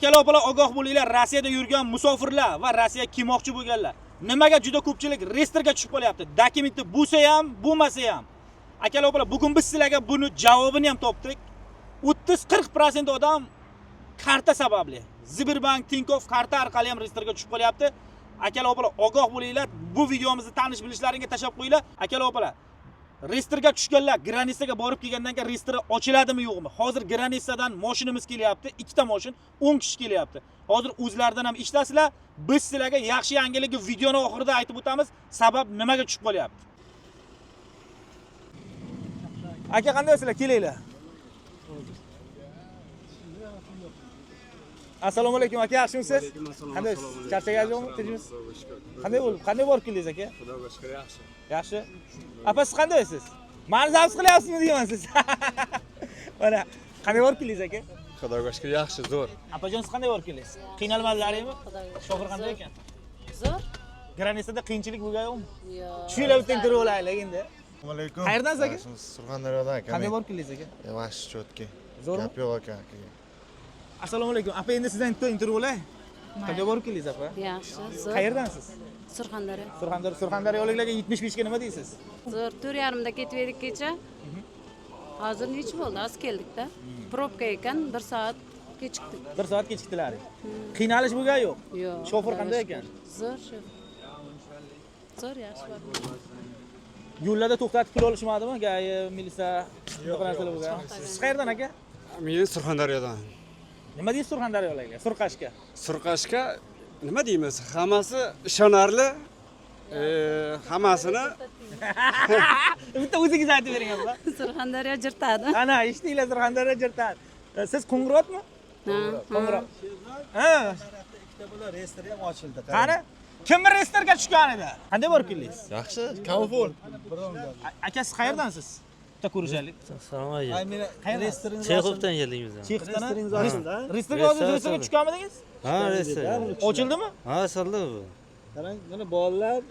Aka opalar ogoh bo'linglar, Rossiyada yurgan musofirlar va Rossiyaga kelmoqchi bo'lganlar. Nimaga juda ko'pchilik reyestrga tushib qolyapti? Dokumenti bo'lsa ham, bo'lmasa ham. Aka opalar, bugun biz sizlarga buni javobini ham topdik. 30-40% odam karta sababli. Sberbank, Tinkoff karta orqali ham reyestrga tushib qolyapti. Aka opalar, ogoh bo'linglar. Bu videomizni tanish bilishlaringga tashab qo'yinglar. Aka opalar, reyestrga tushganlar granisaga borib kelgandan keyin reyestr ochiladimi yo'qmi? Hozir granisadan mashinamiz kelyapti, ikkita mashin, 10 kishi kelyapti. Hozir o'zlaridan ham ishlasizlar. Biz sizlarga yaxshi yangilikni videoni oxirida aytib o'tamiz. Sabab nimaga tushib qolyapti? Aka qanday sizlar? Kelinglar. Assalomu alaykum aka, yaxshimisiz? Qanday? Charchaganingizmi? Tinchmisiz? Qanday bo'lib? Qanday borib keldingiz aka? Xudoga shukr, yaxshi. Yaxshi. Apa siz qandaysiz? Meni zavq qilyapsizmi deyman siz. Mana qanday borib keldingiz aka? Xudoga shukr, yaxshi, zo'r. Apajon siz qanday borib keldingiz? Qiynalmadinglarmi? Shofir qanday ekan? Zo'r. Granisada qiyinchilik bo'lganmi? Yo'q. Shular bitta intervyu olaylik endi. Assalomu alaykum. Qayerdansiz aka? Surxondaryodan aka. Qanday borib keldingiz aka? Yavash chotki. Zo'rmi? Gap yo'q aka. Assalomu alaykum. Apa endi sizdan bitta intervyu olay. Qanday borib keldingiz apa? Yaxshi, zo'r. Qayerdansiz? Surxondaryo. Surxondaryoliklarga 75 ga nima deysiz? Zo'r. 4:30da ketib edik kecha. Hozir nech bo'ldi? Az keldik-da. Probka ekan, 1 soat kechikdik. 1 soat kechikdilar. Qiynalish bo'lgan yo'q? Yo'q. Shofir qanday ekan? Zo'r, sho'fir. Zo'r, yaxshi bor. Yo'llarda to'xtatib pul olishmadimi? Gayi, militsiya, shunaqa narsalar bo'lgan. Siz qayerdan aka? Men Surxondaryodan. Nima deysiz Surxondaryoliklarga? Surqashga. Surqashga nima deymiz? Hammasi ishonarli. Hammasini Bitta o'zingiz aytib bering apa. Surxondaryo jirtadi. Ana, eshitdinglar, Surxondaryo jirtadi. Siz Qo'ng'irotmi? Ha. Qo'ng'irot. Ha. Ikkita bo'lar reyestr ham ochildi. Qani? Kim reyestrga tushgan edi? Qanday borib keldingiz? Yaxshi, kamfol. Aka siz qayerdansiz? Bitta ko'rishaylik. Assalomu alaykum. Ay, meni reyestringiz Chexovdan keldik biz. Chexdan ochildi. reyestrga hozir reyestrga tushganmidingiz? Ha, reyslar. Ochildimi? Ha, soldi bu. Qarang, mana bolalar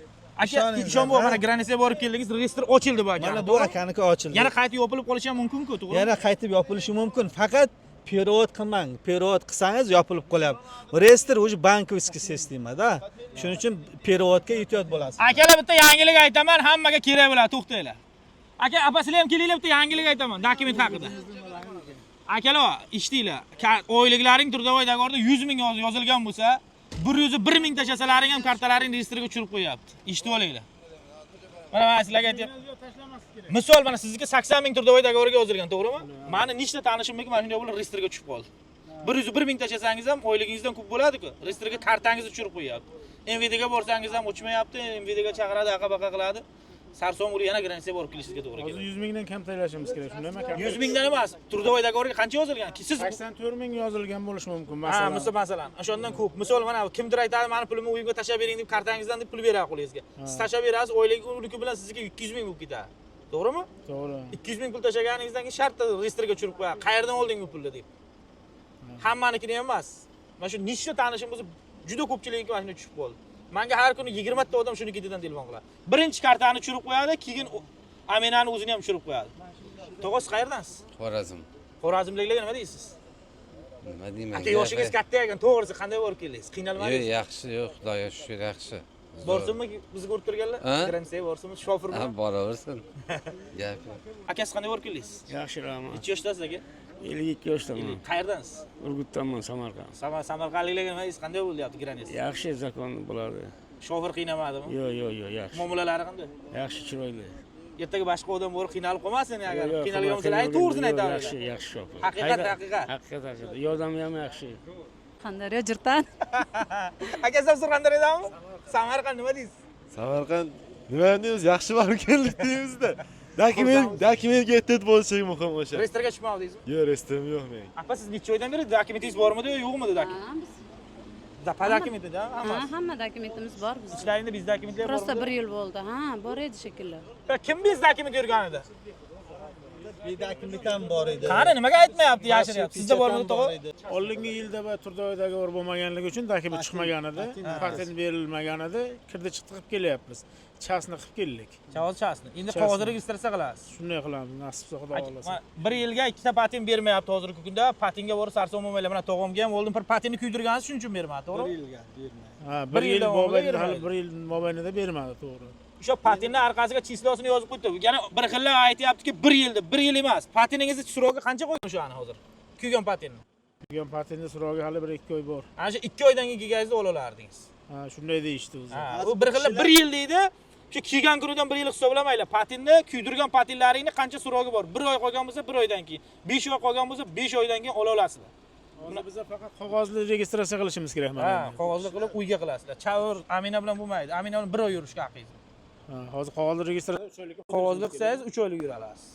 Aka, ishon bu mana granisaga borib keldingiz, reyestr ochildi bu aka. mana bu akaniki ochildi. Yana qaytib yopilib qolishi ham mumkin-ku, to'g'rimi? Yana qaytib yopilishi mumkin. Faqat перевод qilmang. Перевод qilsangiz yopilib qolyapti. Reyestr o'zi bankovskiy sistemada. Shuning uchun переводga ehtiyot bo'lasiz. Akalar bitta yangilik aytaman, hammaga kerak bo'ladi, to'xtanglar. Aka, apasizlar ham kelinglar, bitta yangilik aytaman dokument haqida. Akalar, eshtinglar. Oyliklaring Turdovoy dogovorida 100 ming yozilgan bo'lsa, 101 ming tashlasalaring ham kartalaring reyestrga tushirib qo'yapti. Eshitib olinglar. Mana men sizlarga aytyapman. Misol mana sizga 80 ming Turdovoy dogovoriga yozilgan, to'g'rimi? Meni nechta tanishimniki mana shunday bo'lib reyestrga tushib qoldi. 101 ming tashlasangiz ham oyligingizdan ko'p bo'ladi-ku. Reyestrga kartangizni tushirib qo'yapti. MVDga borsangiz ham o'chmayapti, MVDga chaqiradi, aqa-baqa qiladi. Sarson urib yana gransiyaga borib kelishingizga to'g'ri keladi. 100 mingdan kam to'lashimiz kerak, shundaymi? 100 mingdan emas, Turdovoy dogovoriga qancha yozilgan? Siz 84 ming yozilgan bo'lishi mumkin, Ha, masalan. masalan, o'shandan ko'p. Misol mana kimdir aytadi, "Meni pulimni uyimga tashab bering" deb kartangizdan deb pul beradi qo'lingizga. Siz tashab berasiz, oyligi uniki bilan sizga 200 ming bo'lib ketadi. To'g'rimi? To'g'ri. 200 ming pul tashaganingizdan keyin shartda reyestrga tushirib qo'yadi. Qayerdan olding bu pulni deb. Hammanikini emas. Mana shu nechta tanishim bo'lsa, juda ko'pchilikka mana shunday tushib qoldi. Menga har kuni 20 ta odam shuni ketidan telefon qiladi. Birinchi kartani tushirib qo'yadi, keyin Aminani o'zini ham tushirib qo'yadi. Tog'asiz qayerdansiz? Xorazm. Xorazmliklarga nima deysiz? Nima deyman? Aka, yoshingiz katta ekan, to'g'risi qanday borib keldingiz? Qiynalmadingiz? Yo'q, yaxshi, yo'q, Xudoga shukr, yaxshi. Borsinmi bizni ko'rib turganlar? Ha? Gransiyaga borsinmi? Shofir Ha, bilan. boraversin. Gap yo'q. Akasiz qanday borib keldingiz? Yaxshi, rahmat. Necha yoshdasiz aka? 52 yoshdaman. Qayerdansiz? Urgutdanman, Samarqand. Samarqandliklarga nima deysiz? Qanday bo'lyapti gransiya? Yaxshi zakon bo'ladi. Shofir qiynamadimi? Yo'q, yaxshi. Muomalalari qanday? Yaxshi, chiroyli. Ertaga boshqa odam borib qiynalib qolmasin agar Yo'q, qiynalgan bo'lsa, ay to'g'risini aytadi. Yaxshi, yaxshi shofir. Haqiqat. Haqiqat. Yordami ham yaxshi. Surxondaryo jirtadi. Aka, siz Surxondaryodanmi? Samarqand nima deysiz? Samarqand nima deymiz? Yaxshi borib keldik deymiz-da. Dokumentga ehtiyot bo'lishi muhim o'sha. Reyestrga tushmadingizmi? Yo'q, reyestrim yo'q men. Apa, siz necha oydan beri dokumentingiz bormidi yo yo'qmi dokument? Da dokumentida, hammasi. Hamma dokumentimiz bor bizda. Ishlaringda biz dokumentlar Prosta bormi? 1 yil bo'ldi. Ha, bor edi shekilli. Kim biz dokument yurgan edi? bedakimlik ham bor edi. Qani nimaga aytmayapti, yashiryapti? Sizda bormi to'g'ri? Oldingi yilda va turdoydagi o'r bo'lmaganligi uchun dakimi chiqmagan edi. Patent berilmagan edi. Kirdi chiqdi qilib kelyapmiz. Chasni qilib keldik. Javoz chasni. Endi qog'ozni registratsiya qilasiz. Shunday qilamiz, nasib bo'lsa xudo xohlasa. Bir yilga ikkita patent bermayapti hozirgi kunda. Patenga borib sarson bo'lmaylar. Mana tog'amga ham oldin bir patentni kuydirgansiz, shuning uchun bermadi, to'g'ri? Bir yilga bermaydi. Ha, Bir 1 yil yil davomida mobaynida hali bermaydi. 1 yil mobaynida bermadi, to'g'ri. O'sha patentni orqasiga chislosini yozib qo'ydi. Yana bir xillar aytayaptiki, 1 yilda, 1 yil emas. Patentingizni srogi qancha qo'ygan o'shani hozir? Kuygan patentni. Degan patentni so'rogi hali 1-2 oy bor. Ana shu 2 oydan keyin kelganingizda olalardingiz. Ha, shunday deyishdi o'zi. Ha, u bir xillar 1 yil deydi. Shu kiygan kunidan 1 yil hisoblamaylar. Patentni kuydirgan patentlaringni qancha so'rogi bor? 1 oy qolgan bo'lsa 1 oydan keyin, 5 oy qolgan bo'lsa 5 oydan keyin ola olasizlar. Hozir biz faqat qog'ozli registratsiya qilishimiz kerak mana. Ha, qog'ozli qilib uyga qilasizlar. Chavur Amina bilan bo'lmaydi. Amina bilan 1 oy yurishga haqqingiz. Ha, hozir qog'ozli registratsiya 3 oylik. Qog'ozli qilsangiz 3 oylik yura olasiz.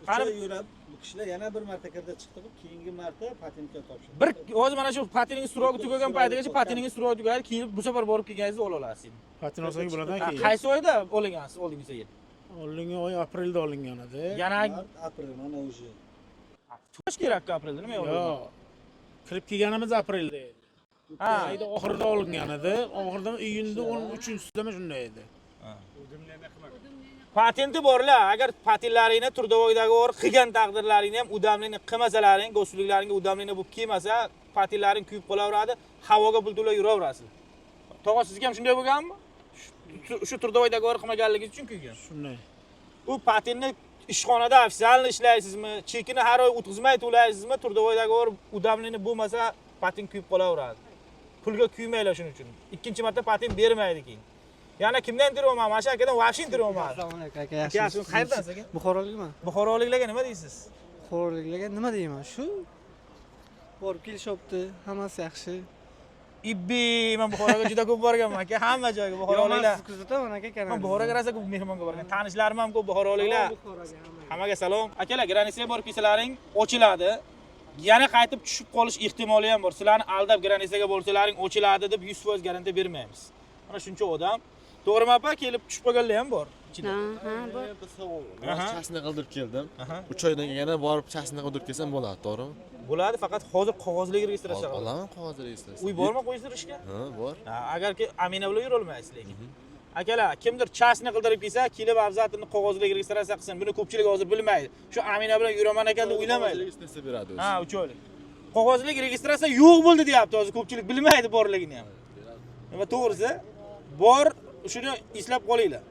Qani yurib, bu kishilar yana bir marta kirdi chiqdi, keyingi marta patentga topshirdi. Bir hozir mana shu patentingiz srogi tugagan paytigacha patentingiz srogi tugadi, keyin bu safar borib kelganingizda ola olasiz. Patent olsak bulardan keyin. Qaysi oyda olingansiz oldingi yil? Oldingi oy aprelda olingan edi. Yana Aprel mana o'sha. tugash kerak aprelda, nima yo'q? Yo'q. Kirib kelganimiz aprelda edi. Ha, Oyda oxirida olingan edi. Oxirida iyunda 13-sidami shunday edi. patenti borlar. Agar patentlaringni turdovoydagi o'r qilgan taqdirlaringni ham udamlikni qilmasalaring, go'sliklaringga udamlikni bo'lib kelmasa, patentlaring kuyib qolaveradi, havoga buldular yuraverasiz. Tog'a sizga ham shunday bo'lganmi? Shu turdovoydagi o'r qilmaganligingiz uchun kuygan. Shunday. Bu patentni ishxonada ofitsialni ishlaysizmi, chekini har oy o'tkazmay to'laysizmi, turdovoydagi o'r udamlikni bo'lmasa, patent kuyib qolaveradi. Pulga kuymanglar shuning uchun. Ikkinchi marta patent bermaydi keyin. Yana kimdan diryapman? Mana shu akadan vobshin diryapman. Assalomu alaykum aka, Aka, yaxshimisiz? qayerdansiz aka? Buxorolikman. Buxoroliklarga nima deysiz? Buxoroliklarga nima deyman? Shu borib kelishyapti, hammasi yaxshi. Ibbi, men Buxoroga juda ko'p borganman aka, hamma joyga Buxoroliklar. Siz kuzataman aka Men kanalni. Buxoroga rosa ko'p mehmonga borgan. Tanishlarim ham ko'p Buxoroliklar. Buxoroga hamma. Hammaga salom. Akalar, granitsiyaga borib kelsalaring ochiladi. Yana qaytib tushib qolish ehtimoli ham bor. Sizlarni aldab granitsiyaga borsalaring ochiladi deb 100% garantiya bermaymiz. Mana shuncha odam. To'g'rimi apa? Kelib tushib qolganlar ham bor. ichida. Ha, bor. Bir savol. Men chasni qildirib keldim. 3 oydan keyin yana borib chasni qildirib kelsam bo'ladi, to'g'rimi? Bo'ladi, faqat hozir qog'ozli registratsiya qilamiz. Olaman qog'oz registratsiya. Uy bormi qo'yishtirishga? Ha, bor. Agarki Amina bilan yura olmaysiz lekin. Akalar, kimdir chasni qildirib kelsa, kelib avzatini qog'ozli registratsiya qilsin. Buni ko'pchilik hozir bilmaydi. Shu Amina bilan yuraman ekan deb o'ylamaydi. Registratsiya beradi o'zi. Ha, 3 oylik. Qog'ozli registratsiya yo'q bo'ldi deyapti hozir ko'pchilik bilmaydi borligini ham. Nima to'g'risi? Bor, shuni eslab qolinglar.